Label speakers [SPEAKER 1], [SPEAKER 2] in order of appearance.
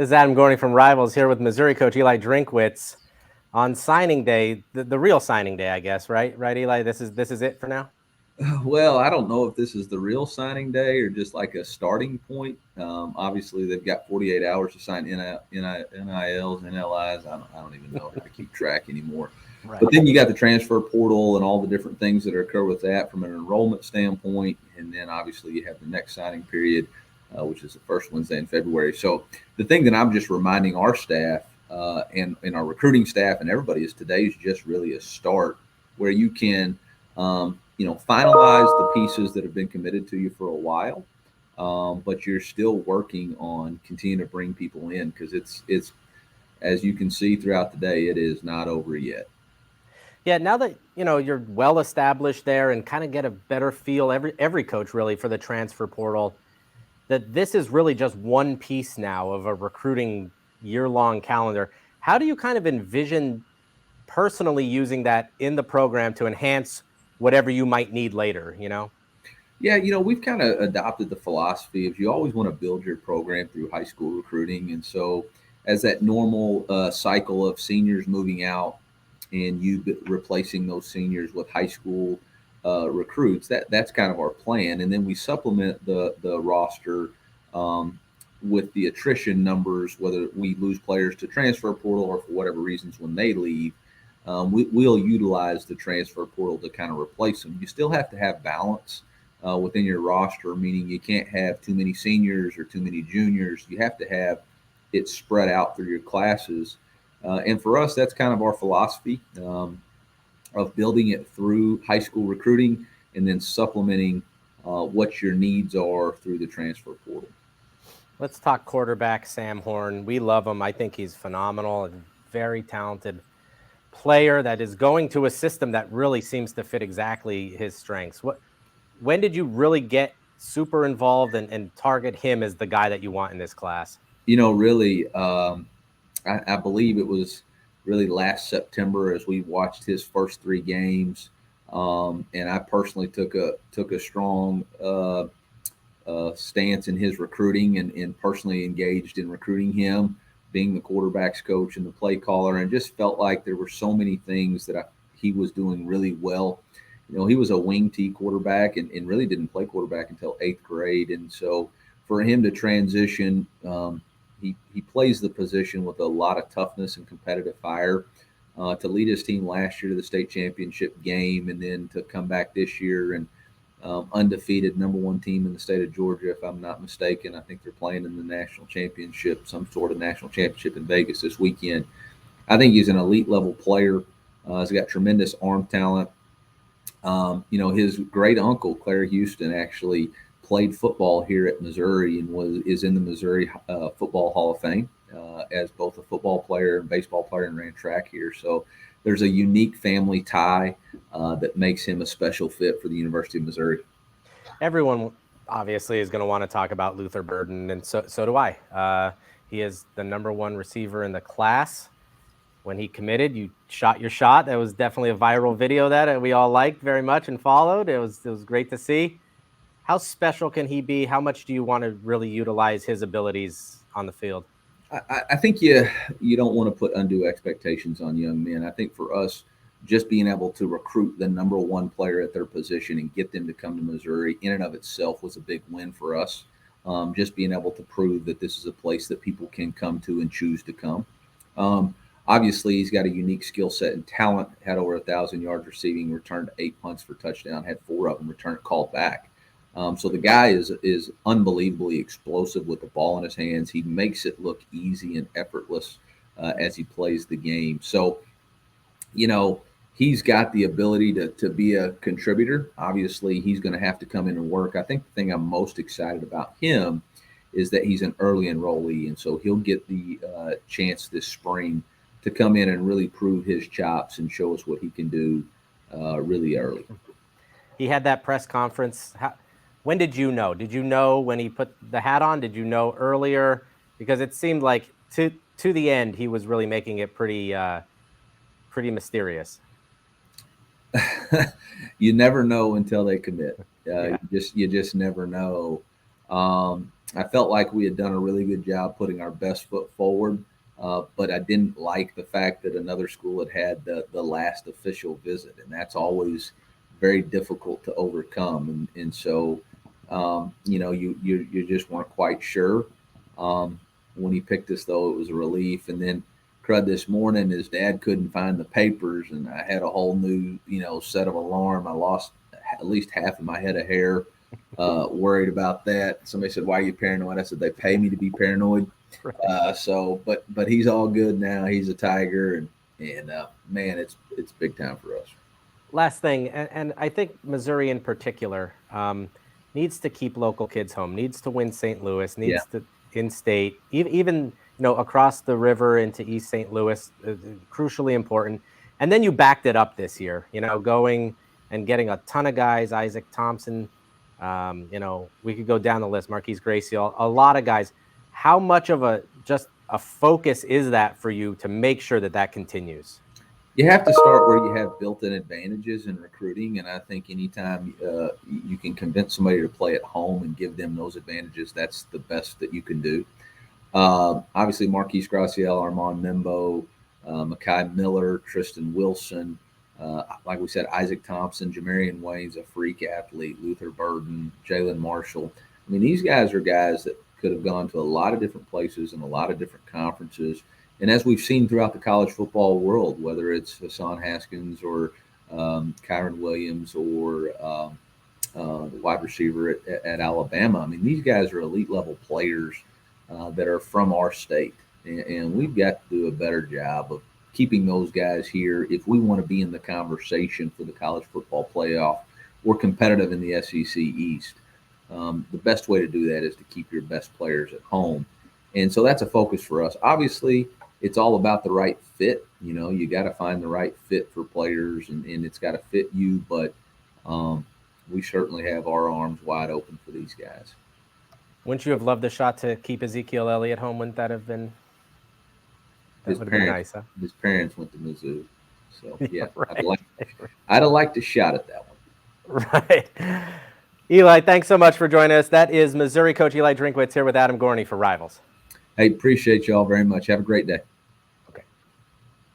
[SPEAKER 1] This is Adam Gorney from Rivals here with Missouri coach Eliah Drinkwitz on signing day, the real signing day, I guess, right? Right, Eli? This is it for now?
[SPEAKER 2] Well, I don't know if this is the real signing day or just like a starting point. Obviously, they've got 48 hours to sign NILs, NLIs. I don't even know how to keep track anymore.
[SPEAKER 1] Right.
[SPEAKER 2] But then you got the transfer portal and all the different things that occur with that from an enrollment standpoint. And then obviously you have the next signing period, which is the first Wednesday in February. So the thing that I'm just reminding our staff and our recruiting staff and everybody is today's just really a start where you can finalize the pieces that have been committed to you for a while, but you're still working on continuing to bring people in because it's as you can see throughout the day, it is not over yet.
[SPEAKER 1] Yeah, now that you're well established there and kind of get a better feel, every coach really, for the transfer portal, that this is really just one piece now of a recruiting year-long calendar. How do you kind of envision personally using that in the program to enhance whatever you might need later?
[SPEAKER 2] Yeah, we've kind of adopted the philosophy of you always want to build your program through high school recruiting, and so as that normal cycle of seniors moving out and you replacing those seniors with high school recruits, that's kind of our plan, and then we supplement the roster with the attrition numbers, whether we lose players to transfer portal or for whatever reasons when they leave. We'll utilize the transfer portal to kind of replace them. You still have to have balance within your roster, meaning you can't have too many seniors or too many juniors. You have to have it spread out through your classes. And for us, that's kind of our philosophy of building it through high school recruiting and then supplementing what your needs are through the transfer portal.
[SPEAKER 1] Let's talk quarterback Sam Horn. We love him. I think he's phenomenal and very talented player that is going to a system that really seems to fit exactly his strengths. When did you really get super involved and target him as the guy that you want in this class?
[SPEAKER 2] Really, I believe it was really last September as we watched his first three games, and I personally took a strong stance in his recruiting and personally engaged in recruiting him, being the quarterback's coach and the play caller, and just felt like there were so many things that he was doing really well. He was a wing T quarterback and really didn't play quarterback until eighth grade. And so for him to transition, he plays the position with a lot of toughness and competitive fire. To lead his team last year to the state championship game and then to come back this year and undefeated number one team in the state of Georgia, if I'm not mistaken. I think they're playing in the national championship, some sort of national championship in Vegas this weekend. I think he's an elite level player. He's got tremendous arm talent. His great uncle, Claire Houston, actually played football here at Missouri and is in the Missouri Football Hall of Fame as both a football player and baseball player and ran track here. So there's a unique family tie that makes him a special fit for the University of Missouri.
[SPEAKER 1] Everyone obviously is going to want to talk about Luther Burden, and so do I. He is the number one receiver in the class. When he committed, you shot your shot. That was definitely a viral video that we all liked very much and followed. It was great to see. How special can he be? How much do you want to really utilize his abilities on the field?
[SPEAKER 2] I think you don't want to put undue expectations on young men. I think for us, just being able to recruit the number one player at their position and get them to come to Missouri in and of itself was a big win for us. Just being able to prove that this is a place that people can come to and choose to come. Obviously, he's got a unique skill set and talent. Had over 1,000 yards receiving, returned 8 punts for touchdown, had 4 of them returned called back. So the guy is unbelievably explosive with the ball in his hands. He makes it look easy and effortless as he plays the game. So, he's got the ability to be a contributor. Obviously, he's going to have to come in and work. I think the thing I'm most excited about him is that he's an early enrollee, and so he'll get the chance this spring to come in and really prove his chops and show us what he can do really early.
[SPEAKER 1] He had that press conference. When did you know? Did you know when he put the hat on? Did you know earlier? Because it seemed like to the end he was really making it pretty mysterious.
[SPEAKER 2] You never know until they commit.
[SPEAKER 1] Yeah.
[SPEAKER 2] You just never know. I felt like we had done a really good job putting our best foot forward. But I didn't like the fact that another school had the last official visit, and that's always very difficult to overcome. And so, you just weren't quite sure. When he picked us, though, it was a relief. And then crud this morning, his dad couldn't find the papers, and I had a whole new set of alarm. I lost at least half of my head of hair. Worried about that. Somebody said, "Why are you paranoid?" I said, "They pay me to be paranoid." But he's all good now. He's a Tiger, and man, it's big time for us.
[SPEAKER 1] Last thing, and I think Missouri in particular needs to keep local kids home, needs to win St. Louis, needs to in-state, even across the river into East St. Louis, crucially important. And then you backed it up this year, going and getting a ton of guys, Isaac Thompson, we could go down the list, Marquise Gracie, a lot of guys. How much of just a focus is that for you to make sure that continues?
[SPEAKER 2] You have to start where you have built-in advantages in recruiting, and I think anytime you can convince somebody to play at home and give them those advantages, that's the best that you can do. Obviously, Marquise Graciel, Armand Membo, Makai Miller, Tristan Wilson, like we said, Isaac Thompson, Jamarian Wayne's a freak athlete, Luther Burden, Jalen Marshall. I mean, these guys are guys that could have gone to a lot of different places and a lot of different conferences. And as we've seen throughout the college football world, whether it's Hassan Haskins or Kyron Williams or the wide receiver at Alabama, I mean, these guys are elite level players that are from our state. And we've got to do a better job of keeping those guys here if we want to be in the conversation for the college football playoff or competitive in the SEC East. The best way to do that is to keep your best players at home. And so that's a focus for us. Obviously, it's all about the right fit. You got to find the right fit for players, and it's got to fit you. But we certainly have our arms wide open for these guys.
[SPEAKER 1] Wouldn't you have loved the shot to keep Ezekiel Elliott home? Wouldn't that have been? That would have been nice, huh?
[SPEAKER 2] His parents went to Mizzou, so yeah,
[SPEAKER 1] right.
[SPEAKER 2] I'd have liked a shot at that one.
[SPEAKER 1] Right. Eli, thanks so much for joining us. That is Missouri coach Eli Drinkwitz here with Adam Gorney for Rivals.
[SPEAKER 2] Hey, appreciate y'all very much. Have a great day.